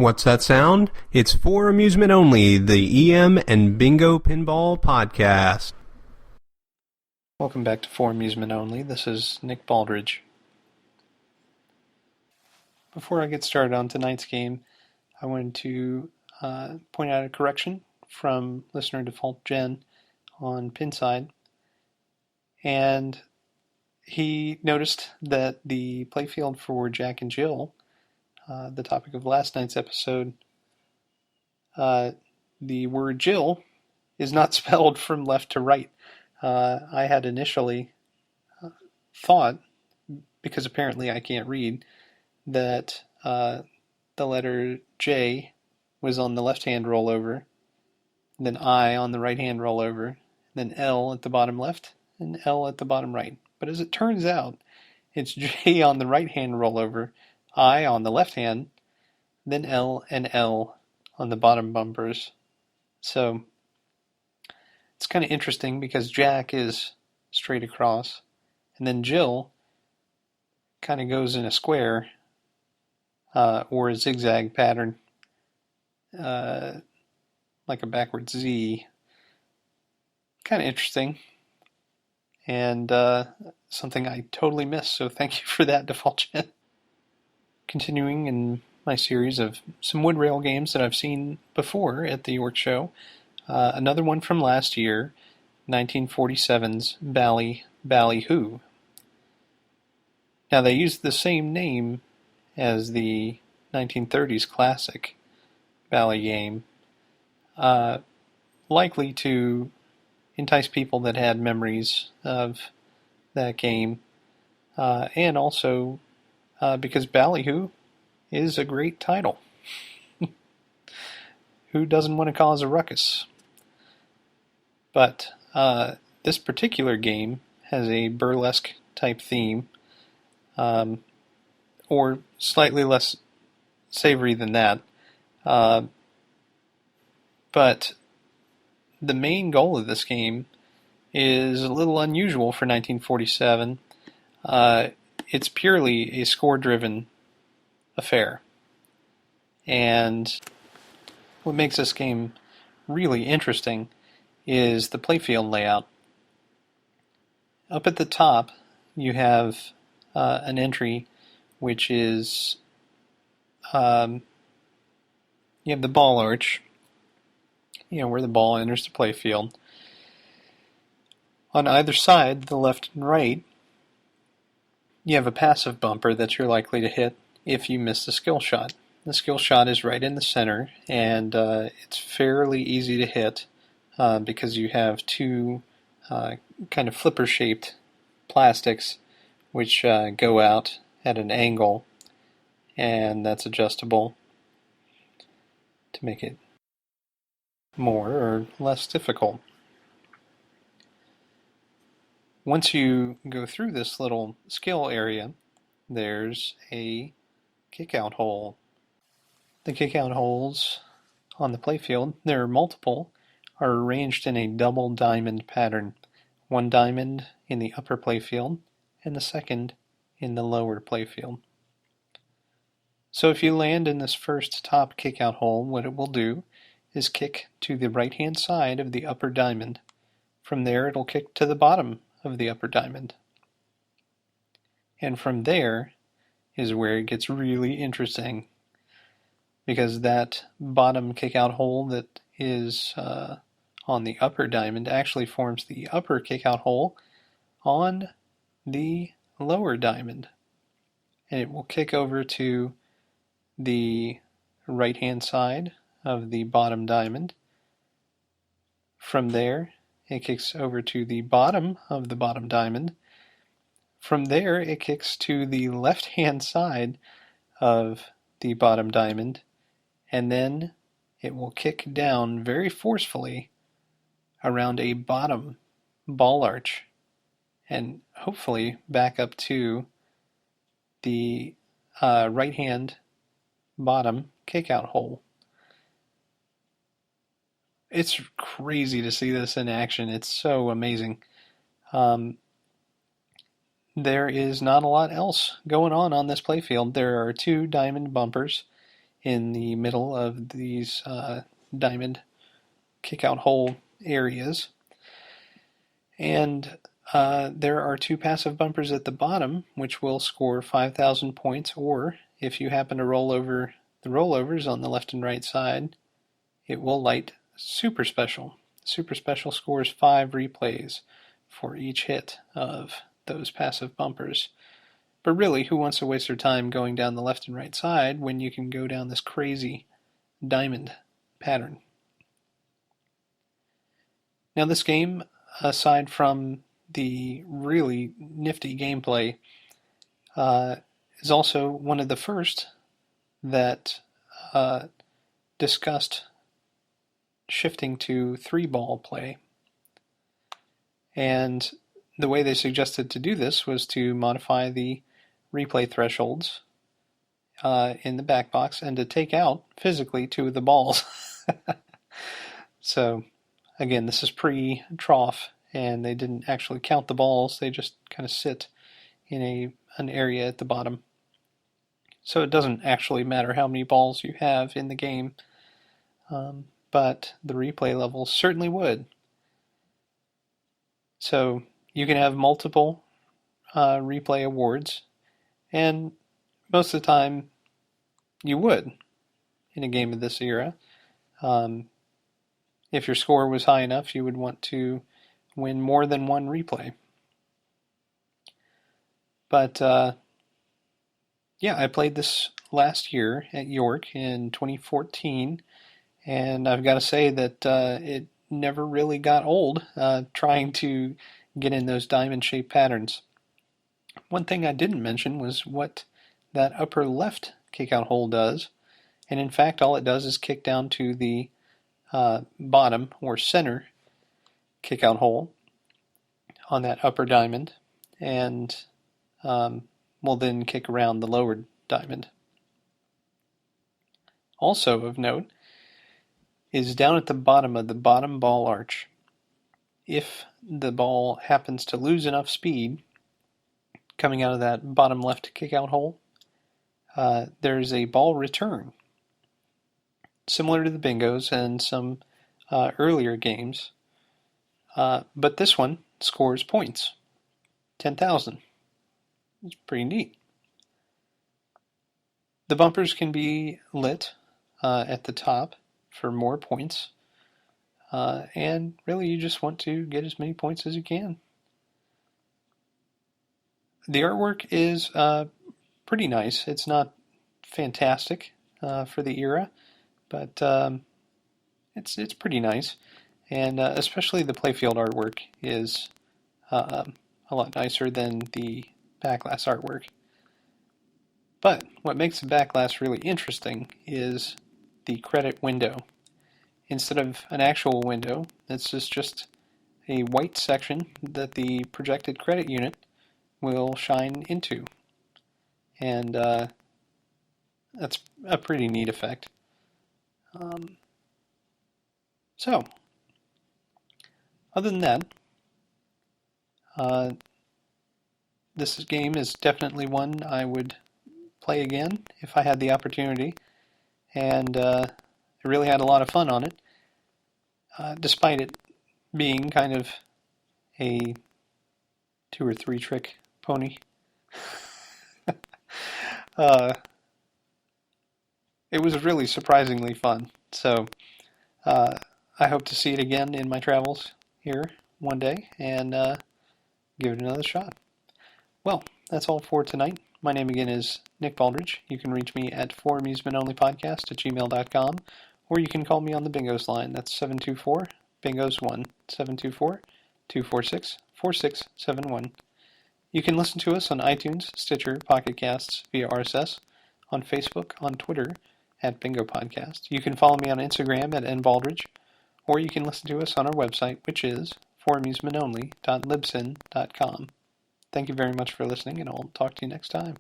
What's that sound? It's For Amusement Only, the EM and Bingo Pinball Podcast. Welcome back to For Amusement Only. This is Nick Baldridge. Before I get started on tonight's game, I wanted to point out a correction from listener default Jen on Pinside. And he noticed that the playfield for Jack and Jill, the topic of last night's episode, the word Jill is not spelled from left to right. I had initially thought, because apparently I can't read, that the letter J was on the left-hand rollover, then I on the right-hand rollover, then L at the bottom left, and L at the bottom right. But as it turns out, it's J on the right-hand rollover, I on the left-hand, then L and L on the bottom bumpers. So it's kind of interesting because Jack is straight across, and then Jill kind of goes in a square or a zigzag pattern, like a backwards Z. Kind of interesting, and something I totally missed, so thank you for that, Default Jen. Continuing in my series of some wood rail games that I've seen before at the York Show, another one from last year, 1947's Ballyhoo. Now, they used the same name as the 1930s classic Bally game, likely to entice people that had memories of that game, and also because Ballyhoo is a great title. Who doesn't want to cause a ruckus? But this particular game has a burlesque type theme, or slightly less savory than that. But the main goal of this game is a little unusual for 1947. It's purely a score-driven affair. And what makes this game really interesting is the playfield layout. Up at the top, you have an entry which is, you have the ball arch, where the ball enters the playfield. On either side, the left and right, you have a passive bumper that you're likely to hit if you miss the skill shot. The skill shot is right in the center, and it's fairly easy to hit because you have two kind of flipper-shaped plastics which go out at an angle, and that's adjustable to make it more or less difficult. Once you go through this little skill area, there's a kickout hole. The kickout holes on the playfield, there are multiple, are arranged in a double diamond pattern. One diamond in the upper playfield and the second in the lower playfield. So if you land in this first top kickout hole, what it will do is kick to the right-hand side of the upper diamond. From there, it'll kick to the bottom of the upper diamond. And from there is where it gets really interesting, because that bottom kickout hole that is on the upper diamond actually forms the upper kickout hole on the lower diamond. And it will kick over to the right-hand side of the bottom diamond. From there, it kicks over to the bottom of the bottom diamond. From there, it kicks to the left-hand side of the bottom diamond, and then it will kick down very forcefully around a bottom ball arch, and hopefully back up to the right-hand bottom kickout hole. It's crazy to see this in action. It's so amazing. There is not a lot else going on this playfield. There are two diamond bumpers in the middle of these diamond kickout hole areas. And there are 2 passive bumpers at the bottom, which will score 5,000 points, or if you happen to roll over the rollovers on the left and right side, it will light Super Special. Super Special scores 5 replays for each hit of those passive bumpers. But really, who wants to waste their time going down the left and right side when you can go down this crazy diamond pattern? Now, this game, aside from the really nifty gameplay, is also one of the first that discussed shifting to 3-ball play. And the way they suggested to do this was to modify the replay thresholds in the back box and to take out physically 2 of the balls. So, again, this is pre-trough, and they didn't actually count the balls. They just kind of sit in an area at the bottom. So it doesn't actually matter how many balls you have in the game, but the replay levels certainly would. So you can have multiple replay awards, and most of the time you would in a game of this era. If your score was high enough, you would want to win more than 1 replay. But yeah, I played this last year at York in 2014, and I've got to say that it never really got old trying to get in those diamond-shaped patterns. One thing I didn't mention was what that upper left kickout hole does, and in fact all it does is kick down to the bottom or center kickout hole on that upper diamond, and will then kick around the lower diamond. Also of note is down at the bottom of the bottom ball arch. If the ball happens to lose enough speed coming out of that bottom left kickout hole, there's a ball return, similar to the bingos and some earlier games, but this one scores points, 10,000. It's pretty neat. The bumpers can be lit at the top for more points, and really you just want to get as many points as you can. The artwork is pretty nice. It's not fantastic for the era, but it's pretty nice, and especially the playfield artwork is a lot nicer than the backglass artwork. But what makes the backglass really interesting is the credit window. Instead of an actual window, this is just a white section that the projected credit unit will shine into. And that's a pretty neat effect. So, other than that, this game is definitely one I would play again if I had the opportunity, and I really had a lot of fun on it, despite it being kind of a 2 or 3 trick pony. It was really surprisingly fun, so I hope to see it again in my travels here one day and give it another shot. Well, that's all for tonight. My name again is Nick Baldridge. You can reach me at foramusementonlypodcast@gmail.com, or you can call me on the Bingos line. That's 724-BINGOS1, 724-246-4671. You can listen to us on iTunes, Stitcher, Pocket Casts, via RSS, on Facebook, on Twitter, at Bingo Podcast. You can follow me on Instagram at nbaldridge, or you can listen to us on our website, which is foramusementonly.libsyn.com. Thank you very much for listening, and I'll talk to you next time.